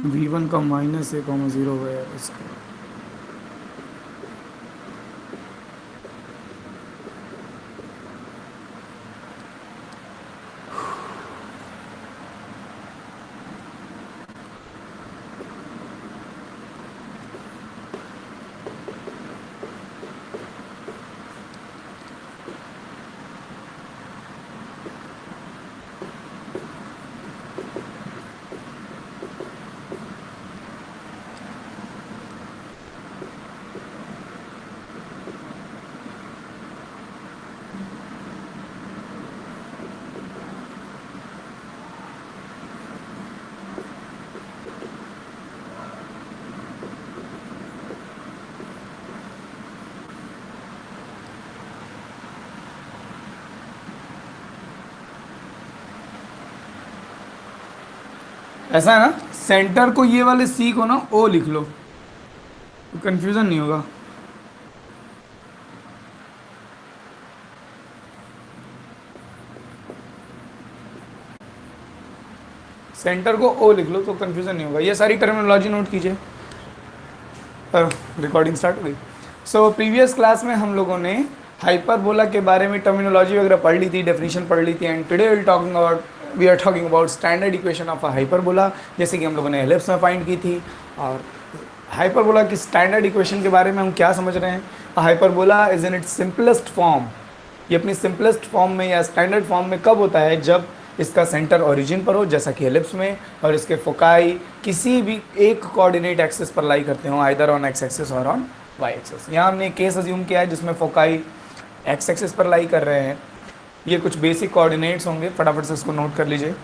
v1 का minus ए comma zero हो गया इसका। ऐसा है ना, सेंटर को ये वाले सी को ना ओ लिख लो तो कंफ्यूजन नहीं होगा। सेंटर को ओ लिख लो तो कंफ्यूजन नहीं होगा। ये सारी टर्मिनोलॉजी नोट कीजिए। रिकॉर्डिंग स्टार्ट हो गई। सो प्रीवियस क्लास में हम लोगों ने हाइपरबोला के बारे में टर्मिनोलॉजी वगैरह पढ़ ली थी, डेफिनेशन पढ़ ली थी। And today we are talking about standard equation of a hyperbola, जैसे कि हम लोगों ने एलिप्स में फाइंड की थी। और हाइपरबोला की स्टैंडर्ड इक्वेशन के बारे में हम क्या समझ रहे हैं? Hyperbola is in its simplest form. ये अपनी सिंपलेस्ट फॉर्म में या स्टैंडर्ड फॉर्म में कब होता है? जब इसका सेंटर ओरिजिन पर हो, जैसा कि एलिप्स में, और इसके फोकाई किसी भी एक कोऑर्डिनेट एक्सिस पर लाई करते हो, आइदर ऑन एक्स एक्सिस और ऑन वाई एक्सिस। यहाँ हमने एक केस अज्यूम किया है जिसमें फोकाई एक्स एक्सिस पर लाई कर रहे हैं। ये कुछ बेसिक कोऑर्डिनेट्स होंगे, फटाफट से इसको नोट कर लीजिए।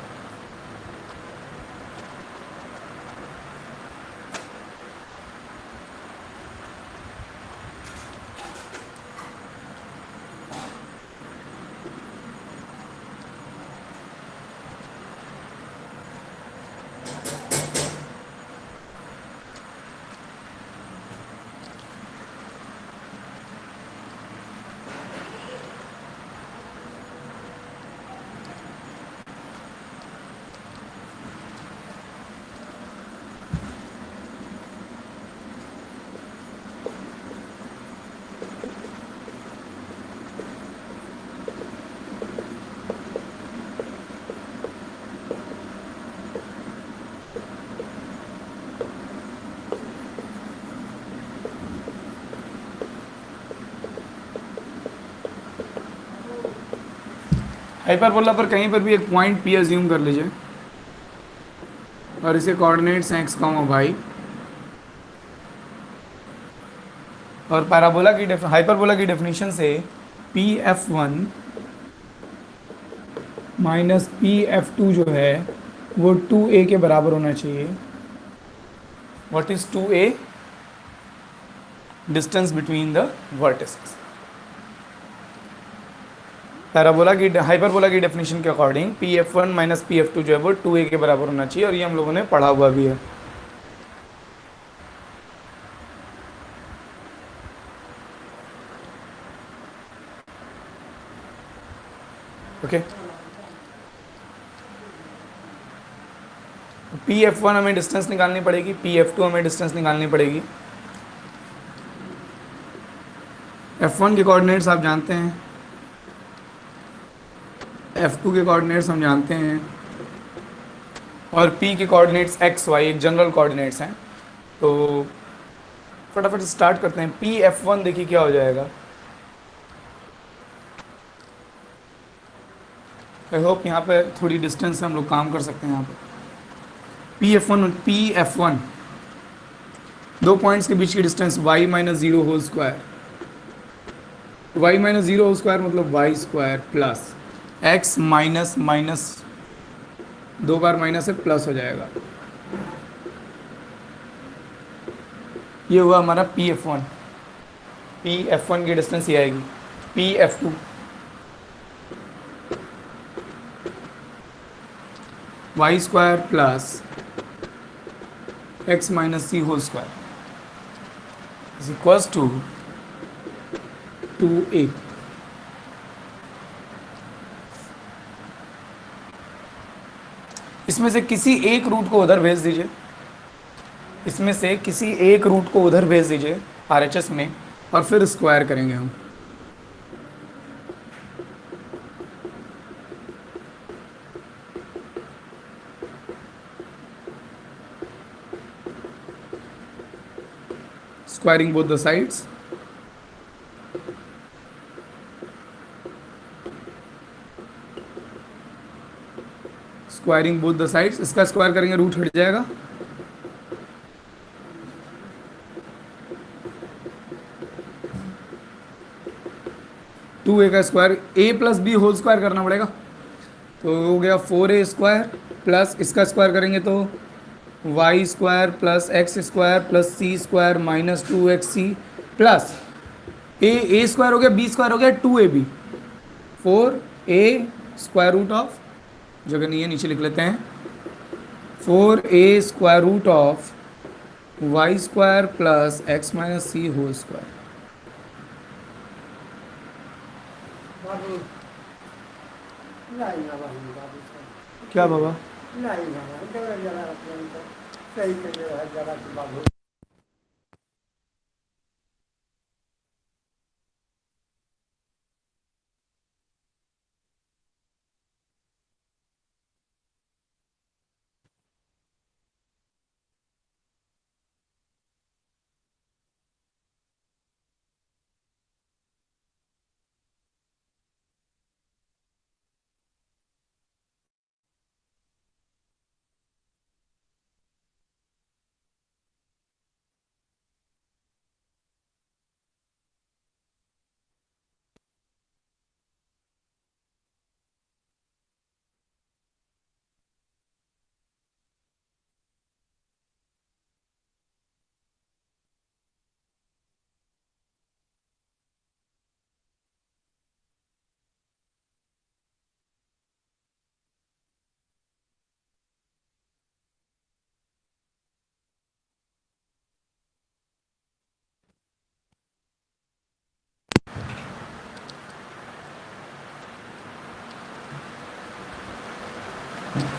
हाइपरबोला पर कहीं पर भी एक पॉइंट पी अज्यूम कर लीजिए और इसे कोऑर्डिनेट्स हैं एक्स कॉमा वाई। और पैराबोला की हाइपरबोला की डेफिनेशन से P F one minus P F two जो है वो 2a के बराबर होना चाहिए। What is 2a? Distance between the vertices. Parabola की हाइपरबोला की डेफिनेशन के according P F one minus P F two जो है वो 2a के बराबर होना चाहिए, और ये हम लोगों ने पढ़ा हुआ भी है। ओके, पी एफ वन हमें डिस्टेंस निकालनी पड़ेगी, पी एफ टू हमें डिस्टेंस निकालनी पड़ेगी। एफ वन के कोऑर्डिनेट्स आप जानते हैं, F2 के कोऑर्डिनेट्स हम जानते हैं, और P के कोऑर्डिनेट्स x y एक जनरल कोऑर्डिनेट्स हैं। तो फटाफट स्टार्ट करते हैं। PF1 देखिए क्या हो जाएगा। आई होप यहाँ पे थोड़ी डिस्टेंस से हम लोग काम कर सकते हैं। यहाँ पे PF1 दो पॉइंट्स के बीच की distance y minus zero whole square, y minus zero whole square मतलब y square plus x minus minus दो बार माइनस है प्लस हो जाएगा। ये हुआ हमारा PF1। PF1 की डिस्टेंस ये आएगी। PF2 y square plus x minus C whole square is equals to 2a। इसमें से किसी एक रूट को उधर भेज दीजिए। इसमें से किसी एक रूट को उधर भेज दीजिए RHS में और फिर स्क्वायर करेंगे हम। Squaring both the sides. Squaring both the sides, इसका स्क्वायर करेंगे रूट हट जाएगा। टू ए का स्क्वायर ए प्लस बी होल स्क्वायर करना पड़ेगा, तो हो गया 4a² प्लस इसका स्क्वायर करेंगे तो y² plus x² plus c² minus 2xc plus a² हो गया, b² हो गया 2ab, 4a square root of, जगह नहीं है नीचे लिख लेते हैं, 4a square root of y² plus x minus c whole square. बाबू नहीं बाबा, बाबू साहब क्या बाबा? नहीं बाबा, जरा जरा अपने सही कर रहा है जरा तो बाबू।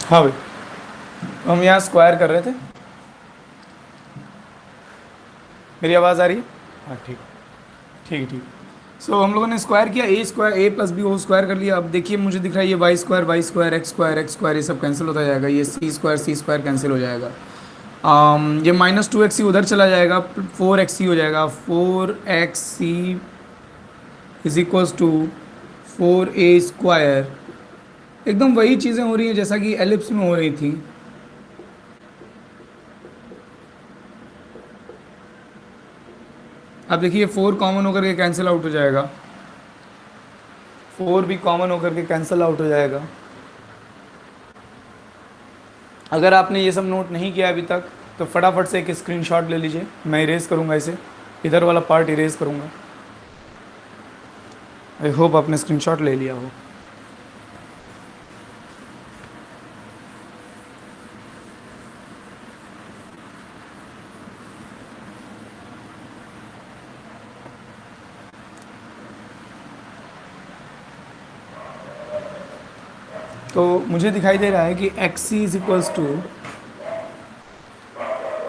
हाँ भाई, हम यहाँ स्क्वायर कर रहे थे। मेरी आवाज़ आ रही है? हाँ ठीक, ठीक है ठीक। सो हम लोगों ने स्क्वायर किया, a plus B whole square कर लिया। अब देखिए मुझे दिख रहा है ये y² x² ये सब कैंसिल होता जाएगा, ये c² कैंसिल हो जाएगा। ये माइनस 2xc उधर चला जाएगा, 4xc हो जाएगा, 4xc is equals to 4a²। एकदम वही चीज़ें हो रही हैं जैसा कि एलिप्स में हो रही थी। अब देखिए 4 कॉमन होकर के कैंसिल आउट हो जाएगा, 4 भी कॉमन होकर के कैंसिल आउट हो जाएगा। अगर आपने ये सब नोट नहीं किया अभी तक तो फटाफट से एक स्क्रीनशॉट ले लीजिए, मैं इरेज करूँगा इसे, इधर वाला पार्ट इरेज करूँगा। आई होप आपने स्क्रीनशॉट ले लिया हो। तो मुझे दिखाई दे रहा है कि xc इज इक्वल्स टू,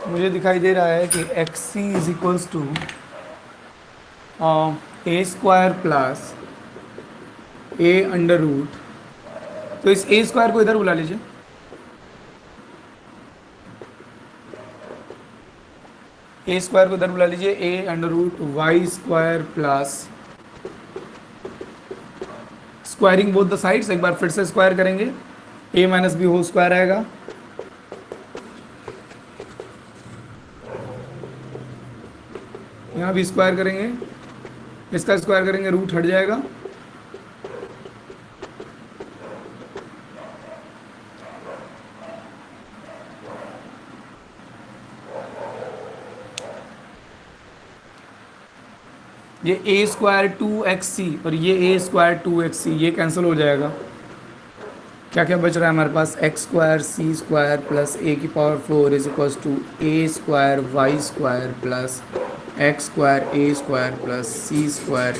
मुझे दिखाई दे रहा है कि xc is equals to a² plus a√, तो इस a² को इधर बुला लीजिए, a² को इधर बुला लीजिए, a√y² plus squaring both the sides, एक बार फिर से स्क्वायर करेंगे, a minus B whole square आएगा, यहाँ भी स्क्वायर करेंगे, इसका स्क्वायर करेंगे रूट हट जाएगा, ये a² 2xc और ये a² 2xc ये कैंसिल हो जाएगा। क्या क्या बच रहा है हमारे पास, x² c² plus a⁴ is equals to a² y² plus x² a² plus c²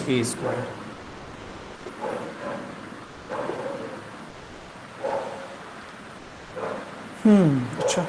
a²। अच्छा,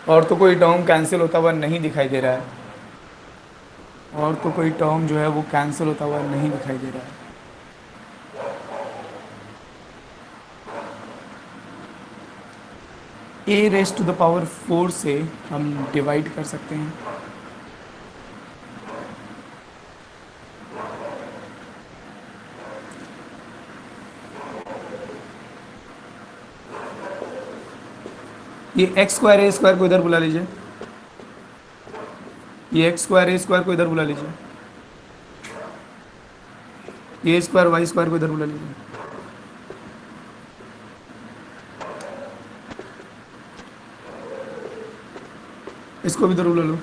और तो कोई टर्म कैंसिल होता हुआ नहीं दिखाई दे रहा है, और तो कोई टर्म जो है वो कैंसिल होता हुआ नहीं दिखाई दे रहा है। ए रेस टू द पावर 4 से हम डिवाइड कर सकते हैं। ये एक्स स्क्वायर ए स्क्वायर को इधर बुला लीजिए, ये एक्स स्क्वायर ए स्क्वायर को इधर बुला लीजिए, ये स्क्वायर वाई स्क्वायर को इधर बुला लीजिए। इसको भी इधर बुला लो।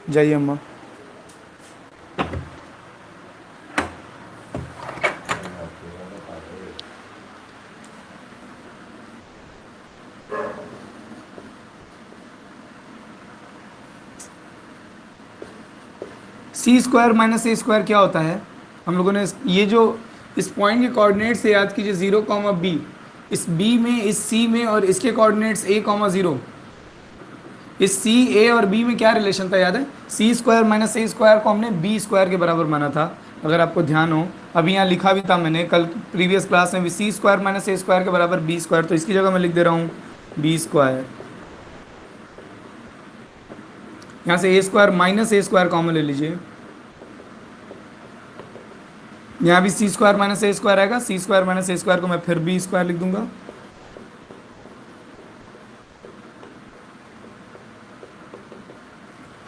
जाइए अम्मा। सी स्क्वायर माइनस ए स्क्वायर क्या होता है? हम लोगों ने ये जो इस पॉइंट के कोऑर्डिनेट से याद कीजिए, 0, बी, इस बी में, इस सी में, और इसके कोऑर्डिनेट्स a, 0। इस सी, ए और बी में क्या रिलेशन था याद है? सी स्क्वायर माइनस ए स्क्वायर को हमने बी स्क्वायर के बराबर माना था, अगर आपको ध्यान हो। अभी यहाँ लिखा भी था मैंने कल प्रीवियस क्लास में भी, C square minus A square के बराबर बी स्क्वायर, तो इसकी जगह मैं लिख दे रहा हूँ बी स्क्वायर। यहाँ से A square minus A square common ले लीजिए, यहाँ भी C square minus A square आएगा, C square minus A square को मैं फिर बी स्क्वायर लिख दूंगा।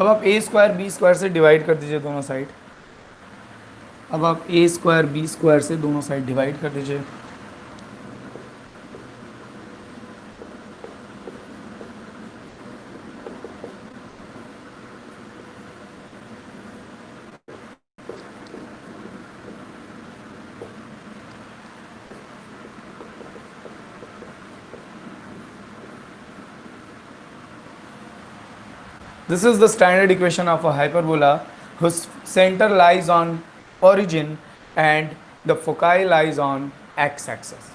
अब आप ए स्क्वायर बी स्क्वायर से डिवाइड कर दीजिए दोनों साइड। अब आप ए स्क्वायर बी स्क्वायर से दोनों साइड डिवाइड कर दीजिए। This is the standard equation of a hyperbola whose center lies on origin and the foci lies on x-axis.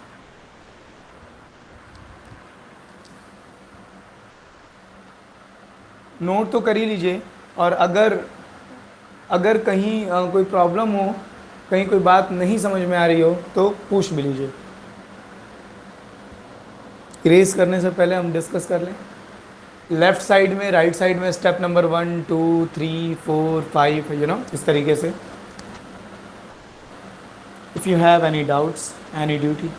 Note तो कर ही लीजिए, और अगर कहीं कोई प्रॉब्लम हो, कहीं कोई बात नहीं समझ में आ रही हो तो पूछ भी लीजिए। इरेज करने से पहले हम डिस्कस कर लें। लेफ्ट साइड में, राइट साइड में स्टेप नंबर 1, 2, 3, 4, 5, इस तरीके से। If you have any doubts, any duty.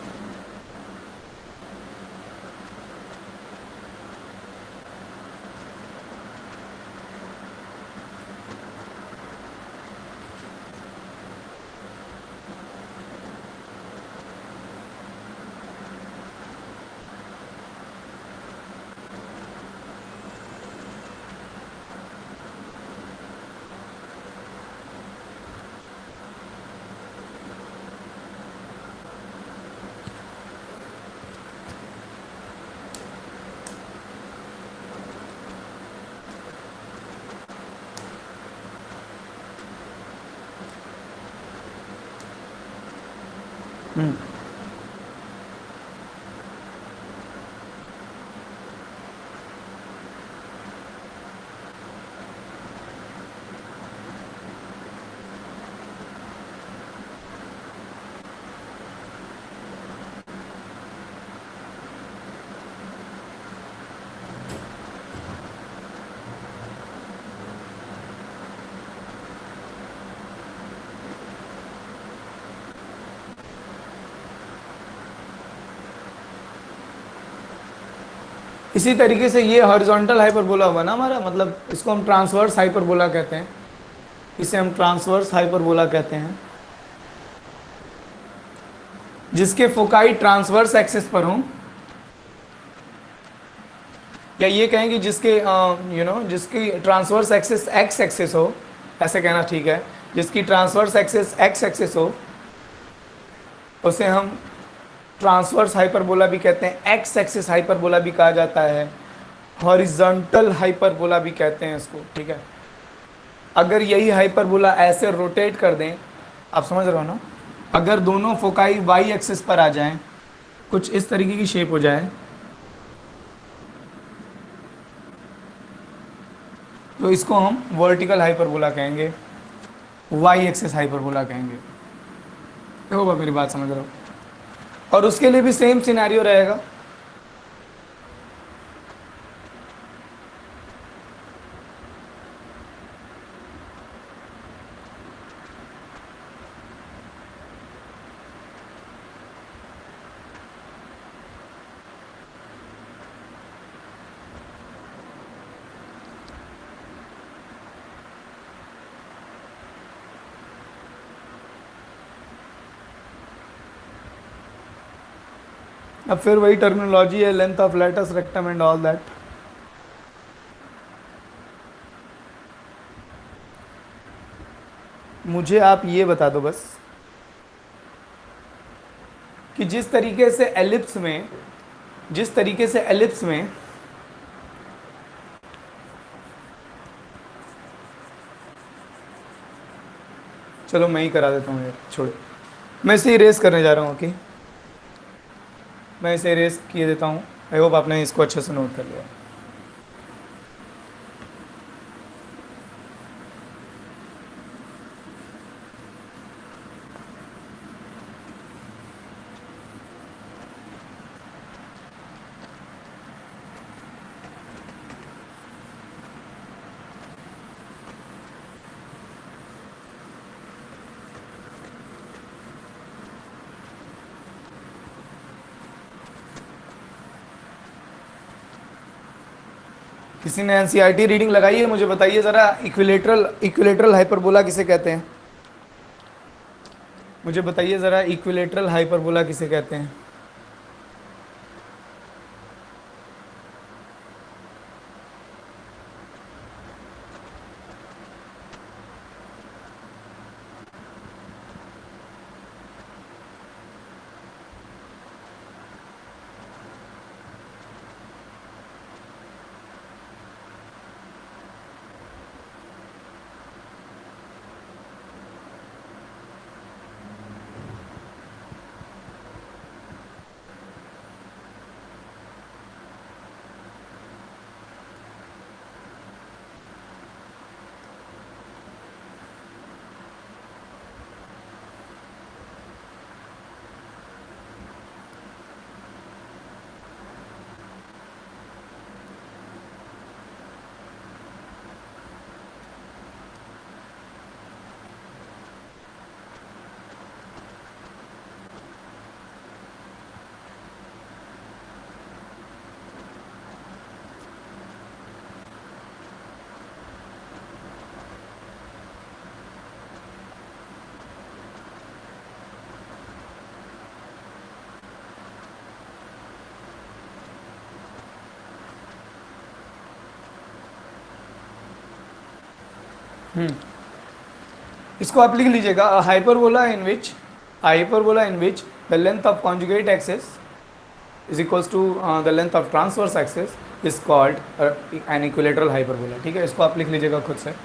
इसी तरीके से ये हॉरिजॉन्टल हाइपरबोला हुआ ना हमारा, मतलब इसको हम ट्रांसवर्स हाइपरबोला कहते हैं। इसे हम ट्रांसवर्स हाइपरबोला कहते हैं, जिसके फोकाई ट्रांसवर्स एक्सिस पर हों, या ये कहें कि जिसके जिसकी ट्रांसवर्स एक्सिस एक्स एक्सिस हो, ऐसे कहना ठीक है, जिसकी ट्रांसवर्स एक्सिस एक्स एक्सिस हो उसे हम ट्रांसवर्स हाइपरबोला भी कहते हैं, एक्स एक्सिस हाइपरबोला भी कहा जाता है, हॉरिजॉन्टल हाइपरबोला भी कहते हैं इसको, ठीक है। अगर यही हाइपरबोला ऐसे रोटेट कर दें, आप समझ रहे हो ना, अगर दोनों फोकाई वाई एक्सिस पर आ जाएं, कुछ इस तरीके की शेप हो जाए, तो इसको हम वर्टिकल हाइपरबोला कहेंगे, वाई एक्सिस हाइपरबोला कहेंगे। देखो मेरी बात समझ रहे हो। और उसके लिए भी सेम सिनेरियो रहेगा। अब फिर वही टर्मिनोलॉजी है, length of latus rectum and all that. मुझे आप ये बता दो बस कि जिस तरीके से एलिप्स में चलो मैं ही करा देता हूँ यार, छोड़ो, मैं इसे इरेज करने जा रहा हूँ। ओके, मैं इसे इरेज किए देता हूँ। आई होप आपने इसको अच्छे से नोट कर लिया। किसी ने एनसीईआरटी रीडिंग लगाई है? मुझे बताइए ज़रा, इक्विलेटरल हाइपरबोला किसे कहते हैं? मुझे बताइए ज़रा, इक्विलेटरल हाइपरबोला किसे कहते हैं? इसको आप लिख लीजिएगा, hyperbola in which the length of conjugate axis is equals to the length of transverse axis is called an equilateral hyperbola। ठीक है, इसको आप लिख लीजिएगा खुद से।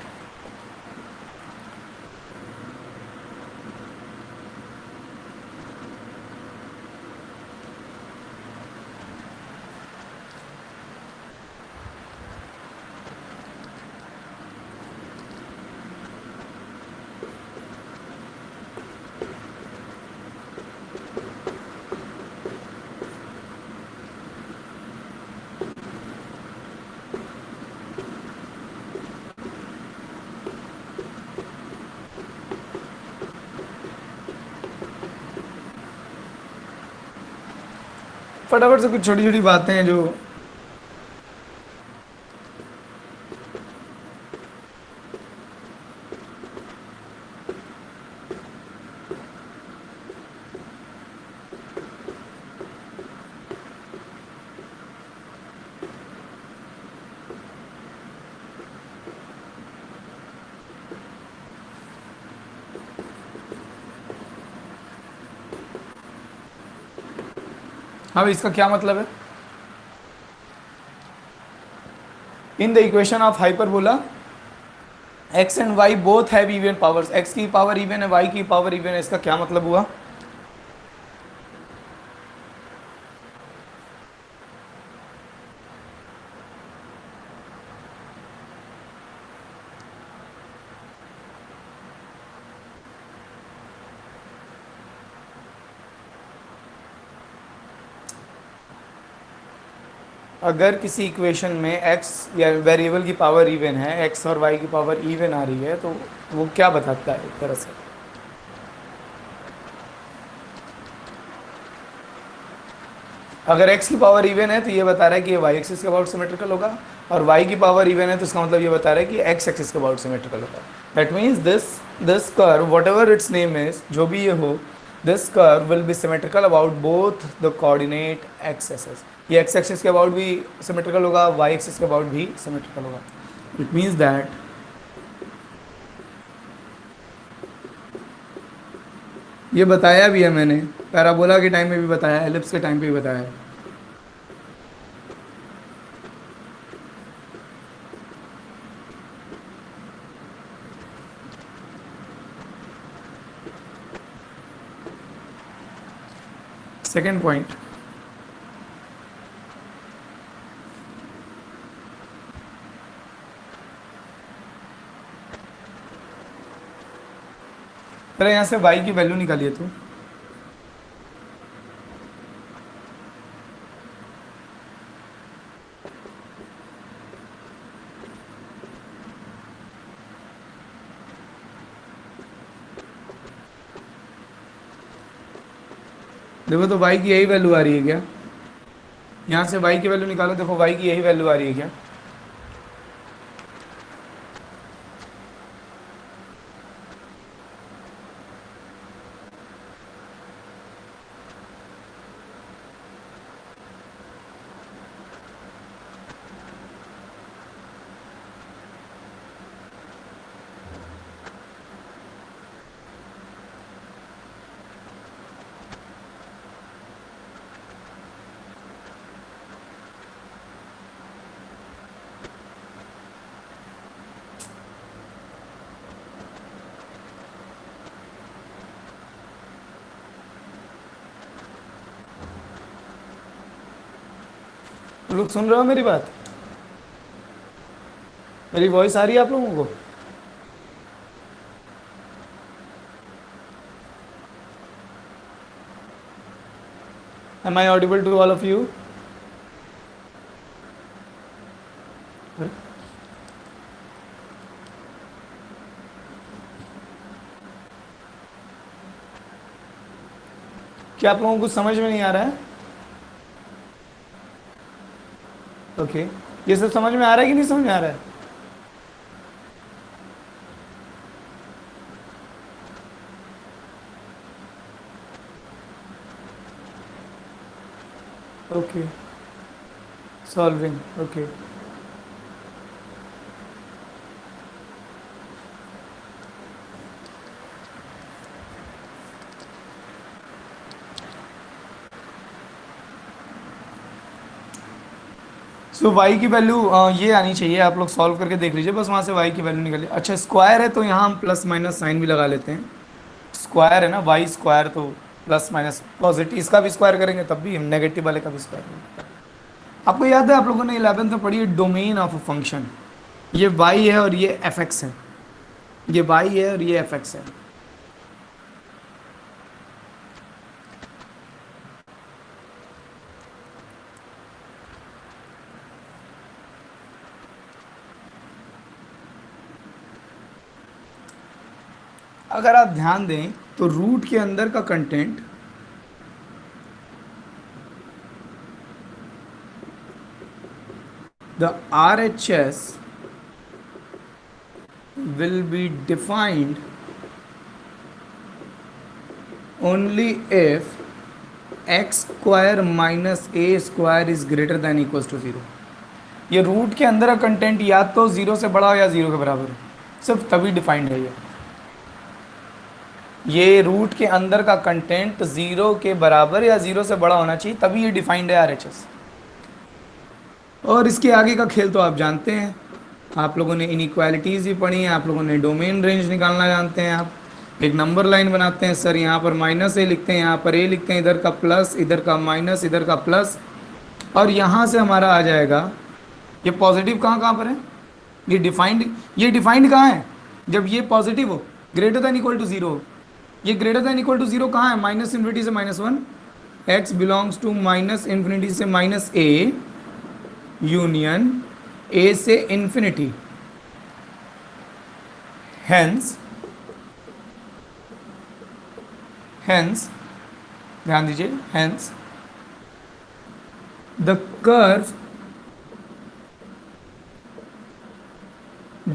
फटाफट से कुछ छोटी छोटी बातें हैं जो अब इसका क्या मतलब है? In the equation of hyperbola X and Y both have even powers, X की पावर इवन है, वाई की पावर इवन है, इसका क्या मतलब हुआ? अगर किसी इक्वेशन में x या वेरिएबल की पावर इवन है, x और y की पावर इवन आ रही है, तो वो क्या बताता है एक तरह से? अगर x की पावर इवन है तो ये बता रहा है कि ये y एक्सिस के अबाउट सिमेट्रिकल होगा, और y की पावर इवन है तो इसका मतलब ये बता रहा है कि x एक्सिस के अबाउट सिमेट्रिकल होगा। That means this curve what ever its name is, जो भी ये हो, this curve will be symmetrical about both the coordinate x axis. ये x एक्सिस के अबाउट भी सिमेट्रिकल होगा, y एक्सिस के अबाउट भी सिमेट्रिकल होगा। इट मीन्स दैट ये बताया भी है मैंने, पैराबोला के टाइम में भी बताया है, एलिप्स के टाइम पे भी बताया है। सेकेंड पॉइंट, पहले यहाँ से y की वैल्यू निकालिए तो देखो, तो y की यही वैल्यू आ रही है क्या? यहाँ से y की वैल्यू निकालो, देखो y की यही वैल्यू आ रही है क्या? तुम लोग सुन रहे हो मेरी बात? मेरी वॉइस आ रही है आप लोगों को? Am I audible to all of you? क्या आप लोगों को समझ में नहीं आ रहा है? ओके, ये सब समझ में आ रहा है कि नहीं समझ में आ रहा है? Okay, solving, okay. So y की वैल्यू ये आनी चाहिए, आप लोग सॉल्व करके देख लीजिए, बस वहाँ से y की वैल्यू निकालिए। अच्छा, स्क्वायर है तो यहाँ हम प्लस माइनस साइन भी लगा लेते हैं। स्क्वायर है ना, y स्क्वायर, तो प्लस माइनस पॉजिटिव, इसका भी स्क्वायर करेंगे तब भी हम नेगेटिव वाले का भी स्क्वायर करेंगे। आपको याद है, आप लोगों ने 11th में पढ़ी है डोमेन ऑफ अ फंक्शन। ये y है और ये fx है, ये y है और ये fx है। अगर आप ध्यान दें तो रूट के अंदर का content the RHS will be defined only if x square minus a square is greater than equals to 0। ये रूट के अंदर का कंटेंट या तो 0 से बड़ा हो या 0 के बराबर हो, सिर्फ तभी डिफाइंड है ये। ये रूट के अंदर का कंटेंट 0 के बराबर या 0 से बड़ा होना चाहिए, तभी ये डिफाइंड है आरएचएस। और इसके आगे का खेल तो आप जानते हैं, आप लोगों ने इनइक्वालिटीज़ भी पढ़ी हैं, आप लोगों ने डोमेन रेंज निकालना जानते हैं। आप एक नंबर लाइन बनाते हैं, सर यहाँ पर माइनस ए लिखते हैं, यहाँ पर ए लिखते हैं, इधर का प्लस, इधर का माइनस, इधर का प्लस, और यहाँ से हमारा आ जाएगा ये पॉजिटिव कहाँ पर है, ये डिफाइंड कहाँ है, जब ये पॉजिटिव हो, ग्रेटर दैन इक्वल टू 0 हो। ये ग्रेटर दैन इक्वल टू 0 कहाँ है, माइनस इन्फिनिटी से -1, x belongs to minus infinity से -a यूनियन a से इन्फिनिटी। हेंस ध्यान दीजिए, hence the curve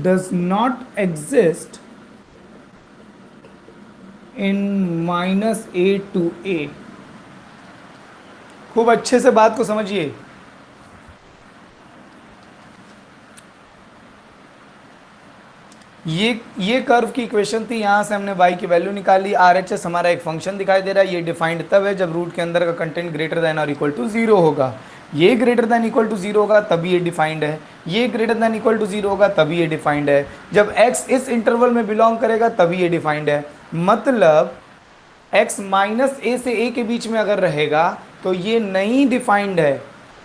does not exist in -a to a। खूब अच्छे से बात को समझिए। ये कर्व की इक्वेशन थी, यहाँ से हमने y की वैल्यू निकाली, RHS हमारा एक फंक्शन दिखाई दे रहा है। ये डिफाइंड तब है जब रूट के अंदर का कंटेंट ग्रेटर दैन और इक्वल टू 0 होगा। ये ग्रेटर दैन इक्वल टू 0 होगा तभी ये डिफाइंड है, ये ग्रेटर दैन इक्वल टू 0 होगा तभी ये डिफाइंड है। जब x इस इंटरवल में बिलोंग करेगा तभी ये डिफाइंड है। मतलब x माइनस a से a के बीच में अगर रहेगा तो ये नहीं डिफाइंड है।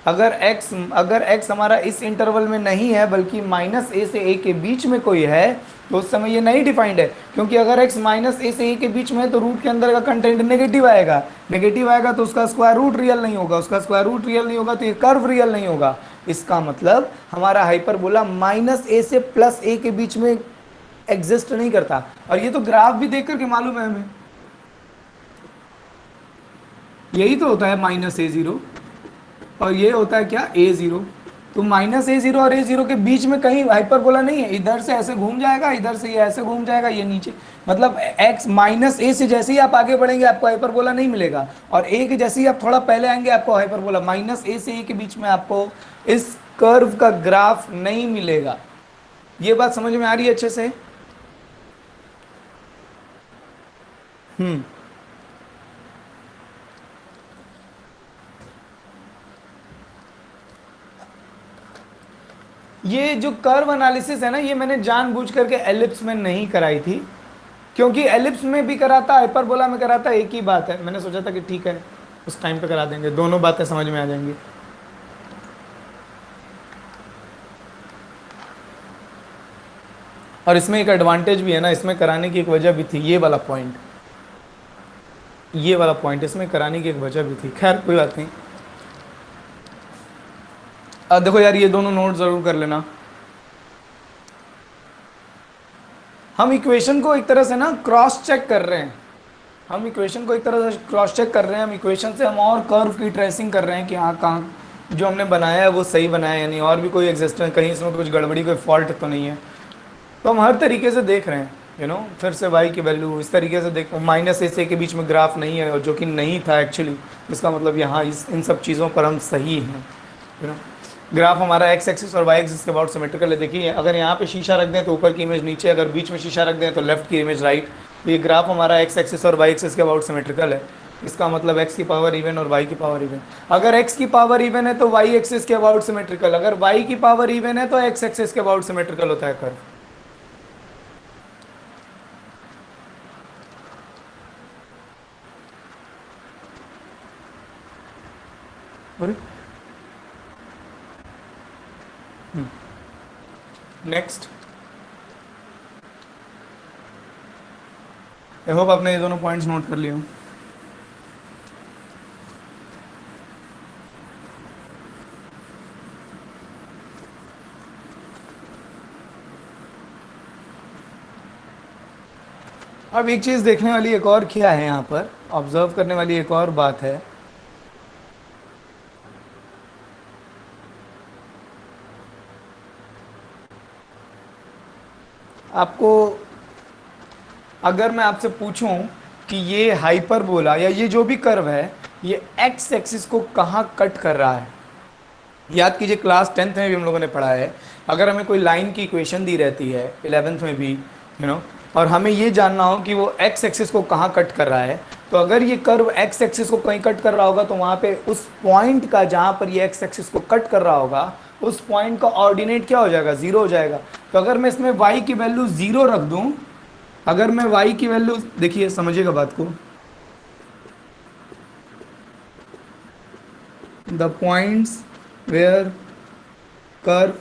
अगर x हमारा इस इंटरवल में नहीं है बल्कि माइनस a से a के बीच में कोई है तो उस समय ये नहीं डिफाइंड है, क्योंकि अगर x माइनस a से a के बीच में है तो रूट के अंदर का कंटेंट नेगेटिव आएगा। नेगेटिव आएगा तो उसका स्क्वायर रूट रियल नहीं होगा, उसका स्क्वायर रूट रियल नहीं होगा तो ये कर्व रियल नहीं होगा। इसका मतलब हमारा हाइपरबोला माइनस a से प्लस a के बीच में एग्जिस्ट नहीं करता। और ये तो ग्राफ भी देख करके मालूम है हमें, यही तो होता है -a0 और ये होता है क्या, a0। तो -a0 और a0 के बीच में कहीं हाइपरबोला नहीं है। इधर से ऐसे घूम जाएगा, इधर से ये ऐसे घूम जाएगा, ये नीचे, मतलब x माइनस a से जैसे ही आप आगे बढ़ेंगे आपको हाइपरबोला नहीं मिलेगा, और a के जैसे ही आप थोड़ा पहले आएंगे आपको हाइपरबोला। -a से a के बीच में आपको इस कर्व का ग्राफ नहीं मिलेगा। ये बात समझ में आ रही है अच्छे से? ये जो कर्व एनालिसिस है ना, ये मैंने जानबूझ करके एलिप्स में नहीं कराई थी, क्योंकि एलिप्स में भी कराता, हाइपरबोला में कराता, एक ही बात है। मैंने सोचा था कि ठीक है उस टाइम पे करा देंगे, दोनों बातें समझ में आ जाएंगी। और इसमें एक एडवांटेज भी है ना, इसमें कराने की एक वजह भी थी, ये वाला पॉइंट इसमें कराने की एक वजह भी थी। खैर कोई बात नहीं। देखो यार, ये दोनों नोट जरूर कर लेना। हम इक्वेशन को एक तरह से ना क्रॉस चेक कर रहे हैं, हम इक्वेशन से हम और कर्व की ट्रेसिंग कर रहे हैं कि हाँ कहाँ जो हमने बनाया है वो सही बनाया है या नहीं, और भी कोई एग्जिस्टेंस, कहीं इसमें कुछ गड़बड़ी, कोई फॉल्ट तो नहीं है। तो हम हर तरीके से देख रहे हैं, फिर से y की वैल्यू इस तरीके से देख, -a से के बीच में ग्राफ नहीं है, और जो कि नहीं था एक्चुअली, इसका मतलब यहाँ इन सब चीज़ों पर हम सही हैं। ग्राफ हमारा x एक्सिस और y एक्सिस के अबाउट सिमेट्रिकल है। देखिए अगर यहाँ पे शीशा रख दें तो ऊपर की इमेज नीचे, अगर बीच में शीशा रख दें तो लेफ्ट की इमेज राइट। तो ये ग्राफ हमारा x एक्सिस और y एक्सिस के अबाउट सिमेट्रिकल है। इसका मतलब x की पावर इवन और y की पावर इवन। अगर x की पावर इवन है तो y एक्सिस के अबाउट सिमेट्रिकल, अगर y की पावर इवन है तो x एक्सिस के अबाउट सिमेट्रिकल होता है कर्व। नेक्स्ट, आई होप आपने ये दोनों पॉइंट्स नोट कर लिए हो। अब एक चीज़ देखने वाली एक और क्या है, यहाँ पर ऑब्जर्व करने वाली एक और बात है। आपको अगर मैं आपसे पूछूं कि ये हाइपरबोला या ये जो भी कर्व है ये एक्स एक्सिस को कहाँ कट कर रहा है, याद कीजिए क्लास 10th में भी हम लोगों ने पढ़ा है। अगर हमें कोई लाइन की इक्वेशन दी रहती है 11th में भी, और हमें ये जानना हो कि वो एक्स एक्सिस को कहाँ कट कर रहा है, तो अगर ये कर्व एक्स एक्सिस को कहीं कट कर रहा होगा तो वहाँ पे उस पॉइंट का जहाँ पर ये एक्स एक्सिस को कट कर रहा होगा उस पॉइंट का ऑर्डिनेट क्या हो जाएगा, जीरो हो जाएगा। तो अगर मैं इसमें y की वैल्यू जीरो रख दूं, अगर मैं y की वैल्यू, देखिए समझिएगा बात को, the points where curve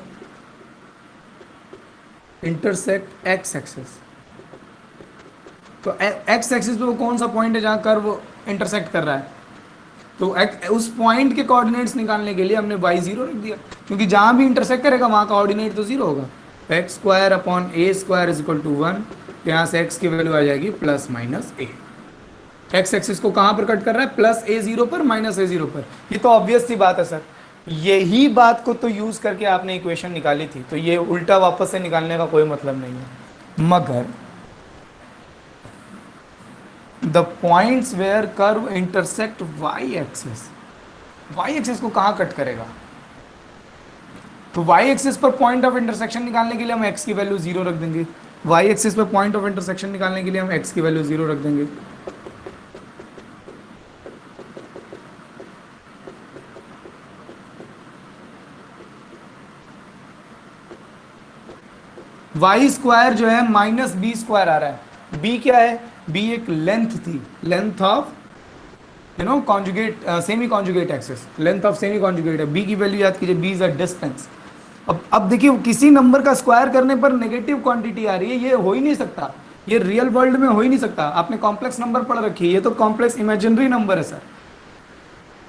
intersect X axis, तो एक्स एक्सिस पे वो कौन सा पॉइंट है जहाँ कर्व इंटरसेक्ट कर रहा है, तो उस पॉइंट के कोऑर्डिनेट्स निकालने के लिए हमने y जीरो रख दिया, क्योंकि जहाँ भी इंटरसेक्ट करेगा वहाँ का ऑर्डिनेट तो जीरो होगा। X square upon A square is equal to 1, यहाँ से x की वैल्यू आ जाएगी plus minus A. X axis को कहाँ पर कट कर रहा है, प्लस ए जीरो पर माइनस ए जीरो पर। ये तो ऑब्वियस सी बात है सर, यही बात को तो यूज करके आपने इक्वेशन निकाली थी, तो ये उल्टा वापस से निकालने का कोई मतलब नहीं है। मगर the points where curve intersect Y axis को कहाँ कट करेगा, तो वाई एक्सिस पर पॉइंट ऑफ इंटरसेक्शन निकालने के लिए हम एक्स की वैल्यू जीरो रख देंगे। वाई एक्सिस पर पॉइंट ऑफ इंटरसेक्शन निकालने के लिए हम एक्स की वैल्यू जीरो रख देंगे। वाई स्क्वायर जो है माइनस बी स्क्वायर आ रहा है। बी क्या है, बी एक लेंथ थी, length of conjugate semi conjugate axis, length of semi conjugate है। बी की वैल्यू याद कीजिए, बी इज अ डिस्टेंस। अब देखिए किसी नंबर का स्क्वायर करने पर नेगेटिव क्वांटिटी आ रही है, ये हो ही नहीं सकता, ये रियल वर्ल्ड में हो ही नहीं सकता। आपने कॉम्प्लेक्स नंबर पढ़ रखी है, ये तो कॉम्प्लेक्स इमेजिनरी नंबर है सर।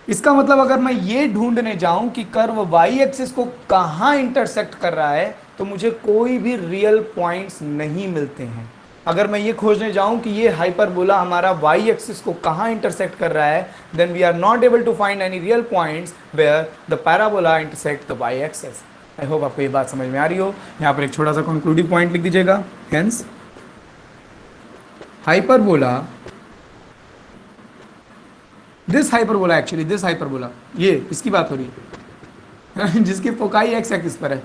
इसका मतलब अगर मैं ये ढूंढने जाऊं कि कर्व वाई एक्सिस को कहां इंटरसेक्ट कर रहा है, तो मुझे कोई भी रियल पॉइंट्स नहीं मिलते हैं। अगर मैं ये खोजने जाऊं कि ये हाइपरबोला हमारा वाई एक्सिस को कहां इंटरसेक्ट कर रहा है, then we are not able to find any real points where the parabola intersect the Y axis. I hope आपको ये बात समझ में आ रही हो। यहाँ पर एक छोटा सा कंक्लूडिंग पॉइंट लिख दीजिएगा। Hence hyperbola, this hyperbola, actually this hyperbola, ये इसकी बात हो रही है जिसकी फोकाई एक्स एक्सिस पर है।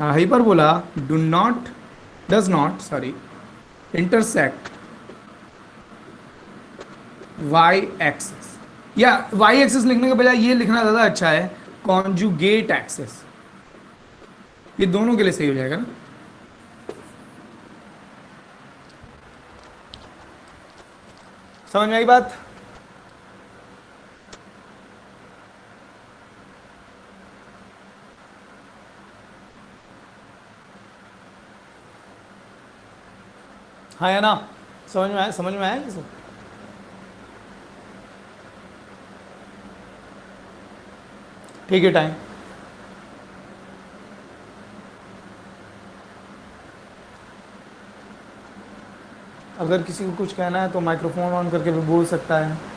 Hyperbola does not intersect Y axis, या वाई एक्सिस लिखने के बजाय ये लिखना ज़्यादा अच्छा है, कॉन्जुगेट एक्सिस। ये दोनों के लिए सही हो जाएगा ना। समझ में आई बात? हाँ या ना, समझ में आया, समझ में आया किसी? ठीक है टाइम। अगर किसी को कुछ कहना है तो माइक्रोफोन ऑन करके भी बोल सकता है।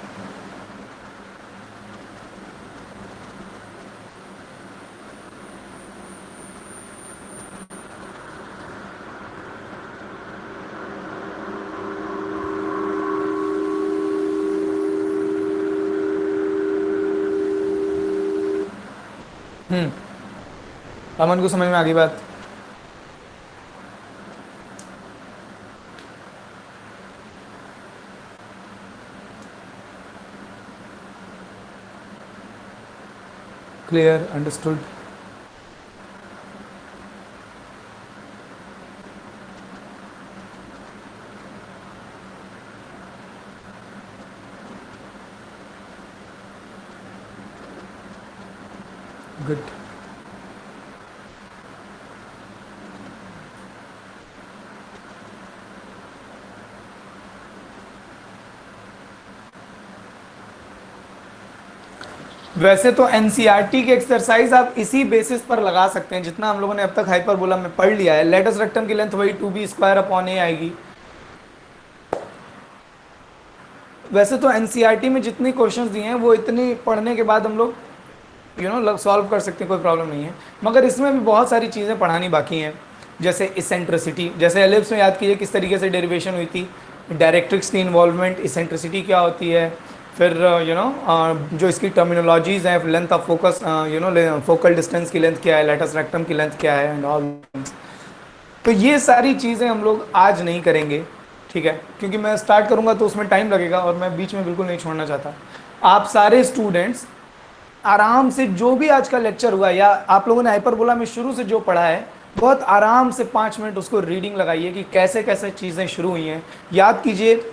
अमन को समझ में आ गई बात? Clear, understood. गुड। वैसे तो एनसीईआरटी के एक्सरसाइज आप इसी बेसिस पर लगा सकते हैं, जितना हम लोगों ने अब तक हाइपरबोला में पढ़ लिया है। लेटस रेक्टम की लेंथ वही 2b स्क्वायर अपॉन ए आएगी। वैसे तो एनसीईआरटी में जितनी क्वेश्चंस दिए हैं वो इतनी पढ़ने के बाद हम लोग सॉल्व कर सकते हैं, कोई प्रॉब्लम नहीं है। मगर इसमें भी बहुत सारी चीज़ें पढ़ानी बाकी हैं, जैसे इसेंट्रिसिटी। जैसे एलिप्स में याद कीजिए किस तरीके से डेरिवेशन हुई थी, डायरेक्ट्रिक्स की इन्वॉल्वमेंट, इसेंट्रिसिटी क्या होती है, फिर जो इसकी टर्मिनोलॉजीज़ हैं, length of focus, focal distance की लेंथ क्या है, लेटस रेक्टम की लेंथ क्या है, एंड ऑल। तो ये सारी चीज़ें हम लोग आज नहीं करेंगे, ठीक है, क्योंकि मैं स्टार्ट करूँगा तो उसमें टाइम लगेगा और मैं बीच में बिल्कुल नहीं छोड़ना चाहता। आप सारे स्टूडेंट्स आराम से जो भी आज का लेक्चर हुआ या आप लोगों ने हाइपरबोला में शुरू से जो पढ़ा है, बहुत आराम से 5 मिनट उसको रीडिंग लगाइए कि कैसे कैसे चीज़ें शुरू हुई हैं। याद कीजिए,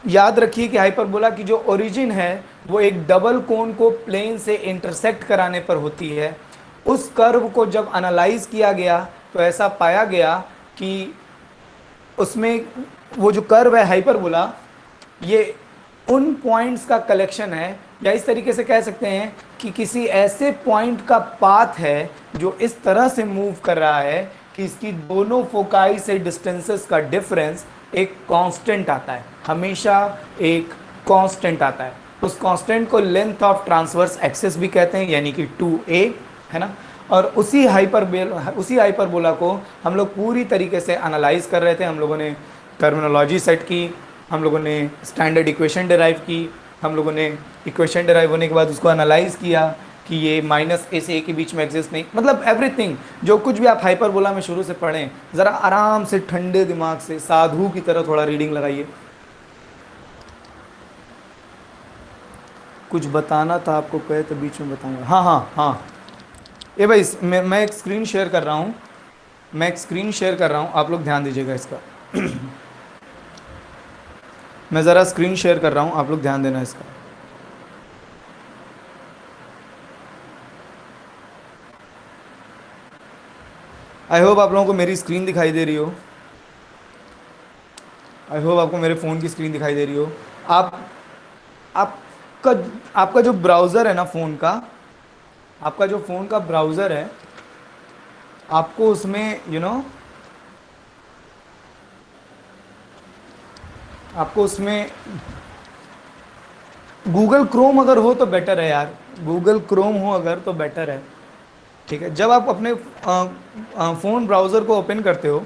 याद रखिए कि हाइपरबोला की जो ओरिजिन है वो एक डबल कोन को प्लेन से इंटरसेक्ट कराने पर होती है। उस कर्व को जब एनालाइज किया गया तो ऐसा पाया गया कि उसमें वो जो कर्व है हाइपरबोला, ये उन पॉइंट्स का कलेक्शन है, या इस तरीके से कह सकते हैं कि किसी ऐसे पॉइंट का पाथ है जो इस तरह से मूव कर रहा है कि इसकी दोनों फोकाई से डिस्टेंसेस का डिफरेंस एक कांस्टेंट आता है, हमेशा एक कांस्टेंट आता है। उस कांस्टेंट को लेंथ ऑफ ट्रांसवर्स एक्सिस भी कहते हैं, यानी कि 2a, है ना। और उसी हाइपरबोला को हम लोग पूरी तरीके से एनालाइज कर रहे थे। हम लोगों ने टर्मिनोलॉजी सेट की, हम लोगों ने स्टैंडर्ड इक्वेशन डिराइव की, हम लोगों ने इक्वेशन डिराइव होने के बाद उसको एनालाइज किया कि ये माइनस ए से ए के बीच में एग्जिस्ट नहीं, मतलब एवरीथिंग जो कुछ भी आप हाइपरबोला में शुरू से पढ़ें, ज़रा आराम से ठंडे दिमाग से साधु की तरह थोड़ा रीडिंग लगाइए। कुछ बताना था आपको, कहे तो बीच में बताऊंगा। हाँ हाँ हाँ, ये भाई मैं एक स्क्रीन शेयर कर रहा हूँ, आप लोग ध्यान दीजिएगा इसका। मैं ज़रा स्क्रीन शेयर कर रहा हूँ, आप लोग ध्यान देना इसका। आई होप आप लोगों को मेरी स्क्रीन दिखाई दे रही हो, आई होप आपको मेरे फ़ोन की स्क्रीन दिखाई दे रही हो। आपका आपका जो ब्राउज़र है ना फ़ोन का, आपका जो फ़ोन का ब्राउज़र है, आपको उसमें आपको उसमें गूगल क्रोम अगर हो तो बेटर है यार, गूगल क्रोम हो अगर तो बेटर है, ठीक है। जब आप अपने फ़ोन ब्राउज़र को ओपन करते हो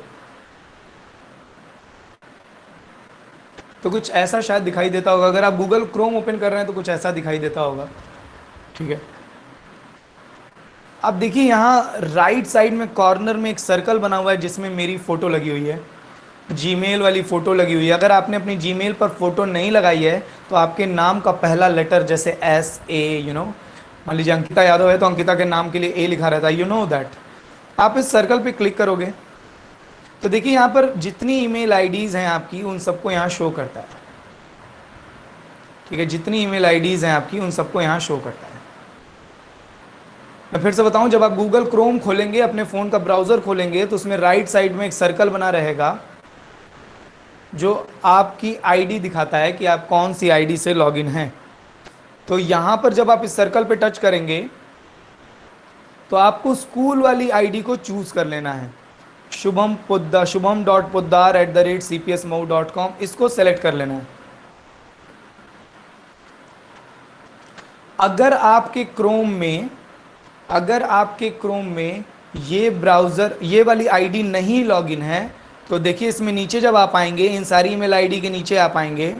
तो कुछ ऐसा शायद दिखाई देता होगा। अगर आप गूगल क्रोम ओपन कर रहे हैं तो कुछ ऐसा दिखाई देता होगा, ठीक है। अब देखिए यहाँ राइट साइड में कॉर्नर में एक सर्कल बना हुआ है जिसमें मेरी फ़ोटो लगी हुई है, जीमेल वाली फ़ोटो लगी हुई है। अगर आपने अपनी जीमेल पर फ़ोटो नहीं लगाई है तो आपके नाम का पहला लेटर, जैसे SA, मान लीजिए अंकिता यादव है तो अंकिता के नाम के लिए A लिखा रहता है, दैट। आप इस सर्कल पे क्लिक करोगे तो देखिए यहाँ पर जितनी ईमेल आईडीज़ हैं आपकी उन सबको यहाँ शो करता है, ठीक है। जितनी ईमेल आईडीज़ हैं आपकी उन सबको यहाँ शो करता है। मैं फिर से बताऊं, जब आप गूगल क्रोम खोलेंगे, अपने फ़ोन का ब्राउज़र खोलेंगे, तो उसमें राइट साइड में एक सर्कल बना रहेगा जो आपकी आईडी दिखाता है कि आप कौन सी आईडी से लॉगिन हैं। तो यहाँ पर जब आप इस सर्कल पे टच करेंगे तो आपको स्कूल वाली आईडी को चूज़ कर लेना है, shubham.poddar@cpsmou.com, इसको सेलेक्ट कर लेना है। अगर आपके क्रोम में ये ब्राउज़र, ये वाली आईडी नहीं लॉगिन है, तो देखिए इसमें नीचे जब आप आएंगे, इन सारी ईमेल आईडी के नीचे आप आएंगे,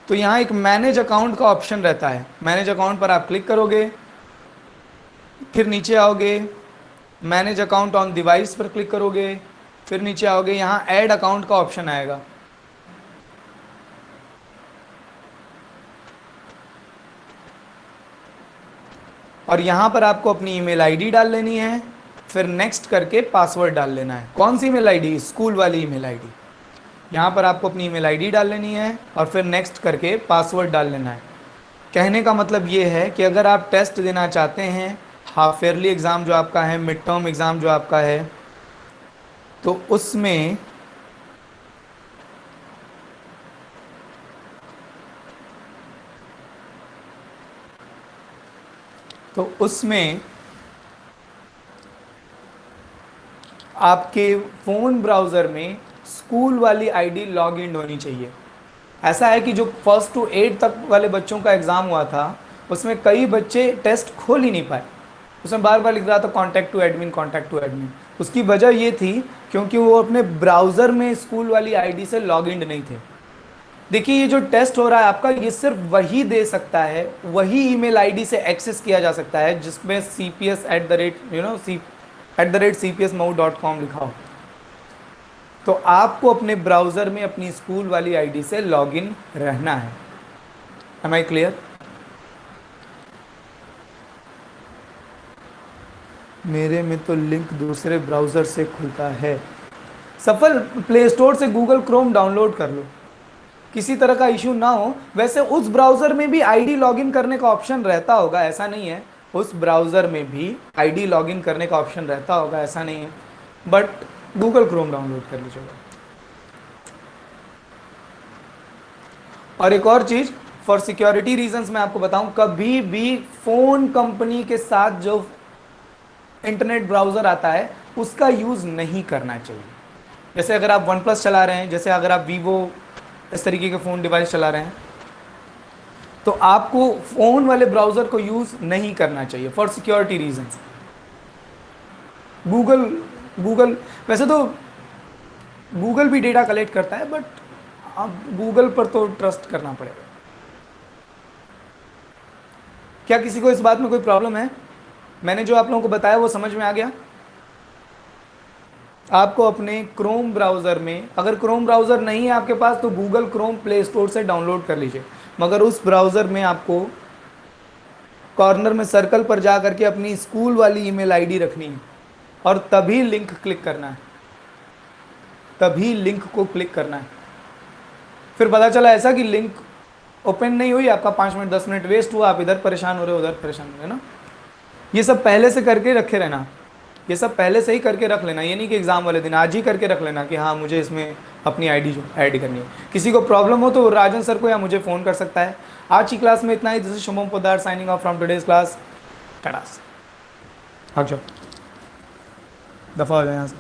तो यहाँ एक मैनेज अकाउंट का ऑप्शन रहता है। मैनेज अकाउंट पर आप क्लिक करोगे, फिर नीचे आओगे, मैनेज अकाउंट ऑन डिवाइस पर क्लिक करोगे, फिर नीचे आओगे, यहाँ ऐड अकाउंट का ऑप्शन आएगा। और यहाँ पर आपको अपनी ईमेल आईडी डाल लेनी है, फिर नेक्स्ट करके पासवर्ड डाल लेना है। कौन सी ईमेल आईडी? स्कूल वाली ईमेल आईडी। यहाँ पर आपको अपनी ईमेल आईडी डाल लेनी है और फिर नेक्स्ट करके पासवर्ड डाल लेना है। कहने का मतलब ये है कि अगर आप टेस्ट देना चाहते हैं, हाफ ईयरली एग्ज़ाम जो आपका है, मिड टर्म एग्ज़ाम जो आपका है, तो उसमें आपके फ़ोन ब्राउज़र में स्कूल वाली आईडी लॉग इन होनी चाहिए। ऐसा है कि जो 1st to 8th तक वाले बच्चों का एग्ज़ाम हुआ था, उसमें कई बच्चे टेस्ट खोल ही नहीं पाए। उसमें बार बार लिख रहा था कॉन्टैक्ट टू एडमिन। उसकी वजह ये थी क्योंकि वो अपने ब्राउज़र में स्कूल वाली आईडी से लॉग इन नहीं थे। देखिए ये जो टेस्ट हो रहा है आपका, ये सिर्फ वही दे सकता है, वही ईमेल आईडी से एक्सेस किया जा सकता है जिसमें cps@cpsmou.com लिखा हो। तो आपको अपने ब्राउज़र में अपनी स्कूल वाली आईडी से लॉगिन रहना है। Am I clear? मेरे में तो लिंक दूसरे ब्राउज़र से खुलता है। सफल, प्ले स्टोर से गूगल क्रोम डाउनलोड कर लो, किसी तरह का इशू ना हो। वैसे उस ब्राउज़र में भी आईडी लॉगिन करने का ऑप्शन रहता होगा, ऐसा नहीं है। उस ब्राउज़र में भी आईडी लॉगिन करने का ऑप्शन रहता होगा, ऐसा नहीं है, बट गूगल क्रोम डाउनलोड कर लीजिएगा। और एक और चीज़, फॉर सिक्योरिटी रीजंस मैं आपको बताऊं, कभी भी फ़ोन कंपनी के साथ जो इंटरनेट ब्राउज़र आता है उसका यूज़ नहीं करना चाहिए। जैसे अगर आप वन प्लस चला रहे हैं, जैसे अगर आप वीवो इस तरीके के फ़ोन डिवाइस चला रहे हैं, तो आपको फ़ोन वाले ब्राउज़र को यूज़ नहीं करना चाहिए फॉर सिक्योरिटी रीजंस। गूगल वैसे तो गूगल भी डेटा कलेक्ट करता है, बट आप गूगल पर तो ट्रस्ट करना पड़ेगा। क्या किसी को इस बात में कोई प्रॉब्लम है? मैंने जो आप लोगों को बताया वो समझ में आ गया? आपको अपने क्रोम ब्राउज़र में, अगर क्रोम ब्राउज़र नहीं है आपके पास तो गूगल क्रोम प्ले स्टोर से डाउनलोड कर लीजिए, मगर उस ब्राउज़र में आपको कॉर्नर में सर्कल पर जा करके अपनी स्कूल वाली ईमेल आईडी रखनी है और तभी लिंक क्लिक करना है, तभी लिंक को क्लिक करना है। फिर पता चला ऐसा कि लिंक ओपन नहीं हुई, आपका 5 मिनट 10 मिनट वेस्ट हुआ, आप इधर परेशान हो रहे हो उधर परेशान हो रहे हो ना। ये सब पहले से करके रखे रहना, ये सब पहले से ही करके रख लेना। ये नहीं कि एग्ज़ाम वाले दिन आज ही करके रख लेना कि हाँ मुझे इसमें अपनी आईडी जो ऐड करनी है। किसी को प्रॉब्लम हो तो राजन सर को या मुझे फ़ोन कर सकता है। आज की क्लास में इतना ही। This is Shubham Poddar signing off from today's class. टडास, भाग जाओ, दफ़ा हो जाए यहाँ से।